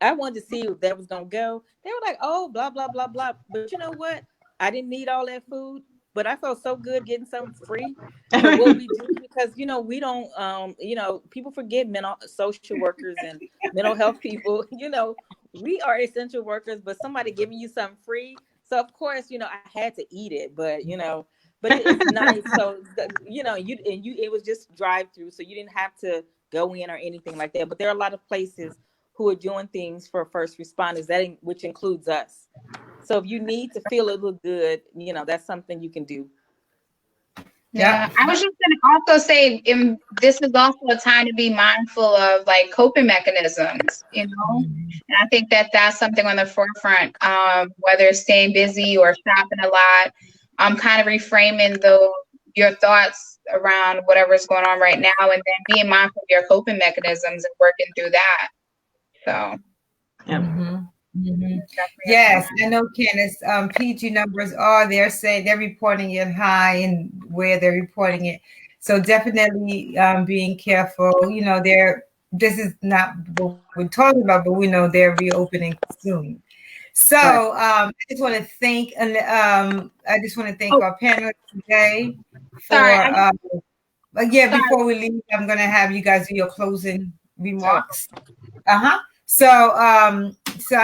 I wanted to see if that was gonna go. They were like, oh, blah blah blah blah. But you know what? I didn't need all that food, but I felt so good getting something free for what we do, because we don't people forget social workers and mental health people. We are essential workers, but somebody giving you something free. So of course, I had to eat it, but it's nice. So it was just drive through, so you didn't have to go in or anything like that. But there are a lot of places who are doing things for first responders, which includes us. So if you need to feel a little good, that's something you can do.
Yeah, I was just going to also say, this is also a time to be mindful of like coping mechanisms, and I think that that's something on the forefront, whether it's staying busy or shopping a lot. I'm kind of reframing your thoughts around whatever's going on right now, and then being mindful of your coping mechanisms and working through that. So,
yes, I know, Candace. PG numbers they're saying they're reporting it high and where they're reporting it. So definitely being careful. This is not what we're talking about, but we know they're reopening soon. So I just want to thank our panelists today. Before we leave, I'm going to have you guys do your closing remarks. So I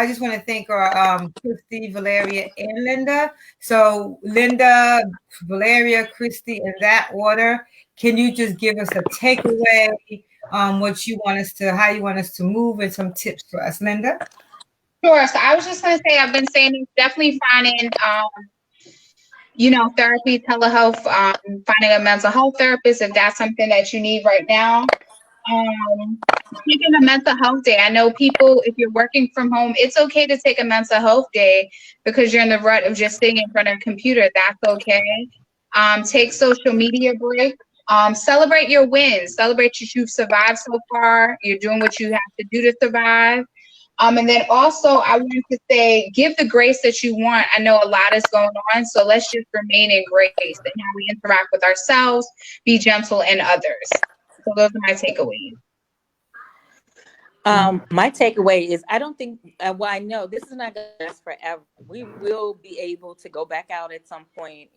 just want to thank our Christy, Valeria, and Linda. So Linda, Valeria, Christy, in that order. Can you just give us a takeaway on how you want us to move, and some tips for us, Linda?
Sure. So I was just going to say, I've been saying it's definitely finding, therapy, telehealth, finding a mental health therapist if that's something that you need right now. Taking a mental health day. I know people, if you're working from home, it's okay to take a mental health day because you're in the rut of just sitting in front of a computer. That's okay. Take social media break. Celebrate your wins. Celebrate that you've survived so far. You're doing what you have to do to survive. And then also, I wanted to say, give the grace that you want. I know a lot is going on, so let's just remain in grace and how we interact with ourselves, be gentle and others. So those are my takeaways.
My takeaway is, I don't think, I know this is not going to last forever. We will be able to go back out at some point.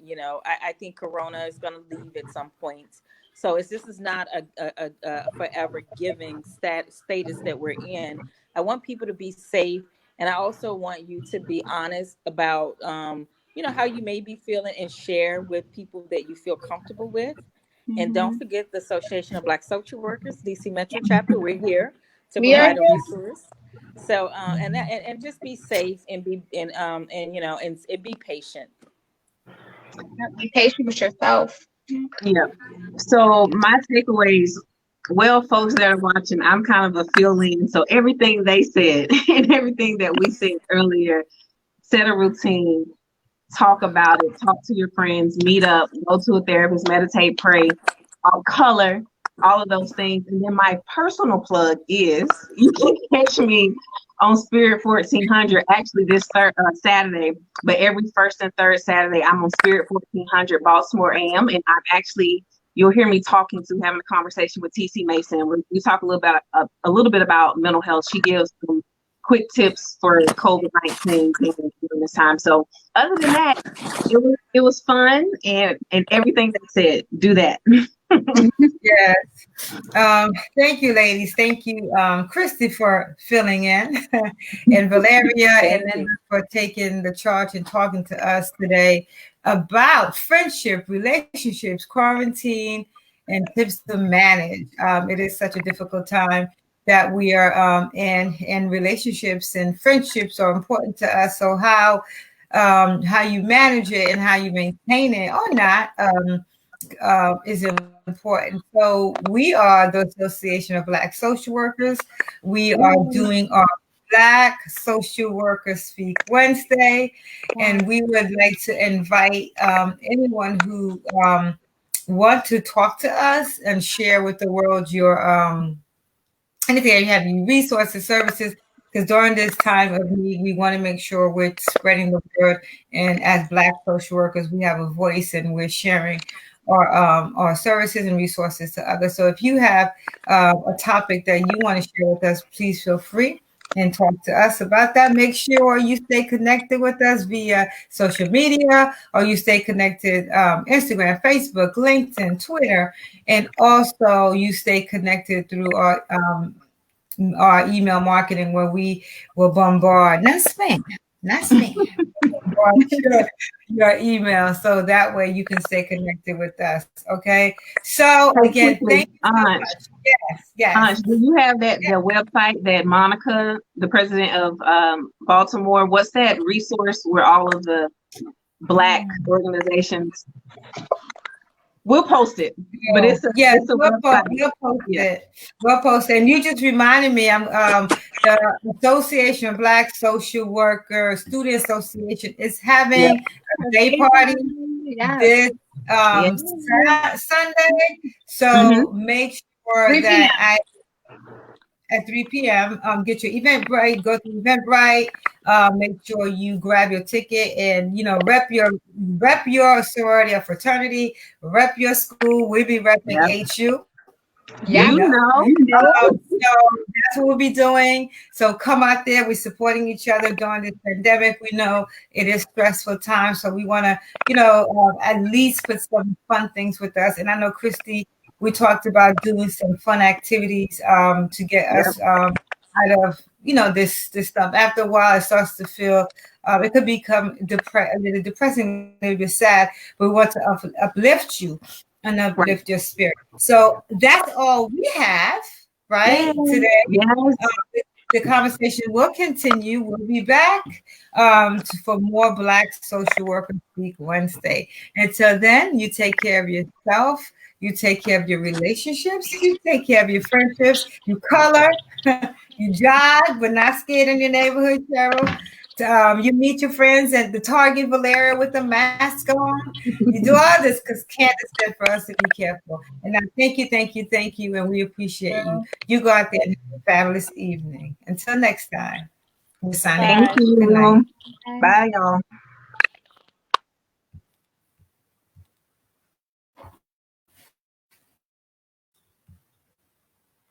I think Corona is going to leave at some point. So this is not a forever giving status that we're in. I want people to be safe. And I also want you to be honest about, how you may be feeling, and share with people that you feel comfortable with. Mm-hmm. And don't forget the Association of Black Social Workers, DC Metro Chapter. We're here to provide a resource. So, and just be safe and be, and be patient.
Be patient with yourself.
Yeah. So my takeaways, folks that are watching, I'm kind of a fill-in. So everything they said and everything that we said earlier, set a routine, talk about it, talk to your friends, meet up, go to a therapist, meditate, pray, color, all of those things. And then my personal plug is you can catch me on Spirit 1400 actually this Saturday, but every first and third Saturday I'm on Spirit 1400 Baltimore AM, and I'm actually, you'll hear me having a conversation with TC Mason. We talk a little bit about mental health. She gives some quick tips for COVID-19 during this time. So other than that, it was fun, and everything that said, do that.
Yes. Thank you, ladies. Thank you, Christy, for filling in, and Valeria, and then for taking the charge and talking to us today about friendship, relationships, quarantine, and tips to manage. It is such a difficult time that we are in, and relationships and friendships are important to us. So how you manage it and how you maintain it or not is important. So we are the Association of Black Social Workers. We are doing our Black Social Workers Speak Wednesday, and we would like to invite anyone who want to talk to us and share with the world your anything you have, any resources, services, because during this time of need, we want to make sure we're spreading the word. And as Black social workers, we have a voice, and we're sharing our services and resources to others. So if you have a topic that you want to share with us, please feel free and talk to us about that. Make sure you stay connected with us via social media, or you stay connected Instagram, Facebook, LinkedIn, Twitter, and also you stay connected through our email marketing, where we will bombard, not spam, your email, so that way you can stay connected with us. Okay. So again, thank you so much. Yes.
Do you have the website that Monica, the president of Baltimore, what's that resource where all of the Black organizations? We'll post it, but we'll
post it. And you just reminded me, I'm the Association of Black Social Workers Student Association is having a day party this Sunday. So make sure that at 3 p.m. Get your Eventbrite, go to Eventbrite, make sure you grab your ticket, and rep your sorority or fraternity, rep your school. We'll be repping HU.
You know.
So that's what we'll be doing. So come out there. We're supporting each other during this pandemic. We know it is stressful time, so we want to, at least put some fun things with us. And I know, Christy, we talked about doing some fun activities to get us out of this stuff. After a while, it starts to feel it could become depressing, maybe sad. But we want to uplift you and uplift your spirit. So that's all we have today. The conversation will continue. We'll be back for more Black Social Workers Week Wednesday. Until then, you take care of yourself. You take care of your relationships. You take care of your friendships. You color. You jog, but not scared in your neighborhood, Cheryl. You meet your friends at the Target, Valeria, with the mask on. You do all this because Candace said for us to be careful. And I thank you, and we appreciate you. You go out there and have a fabulous evening. Until next time, we're signing off.
Thank you.
Good night.
Bye, y'all.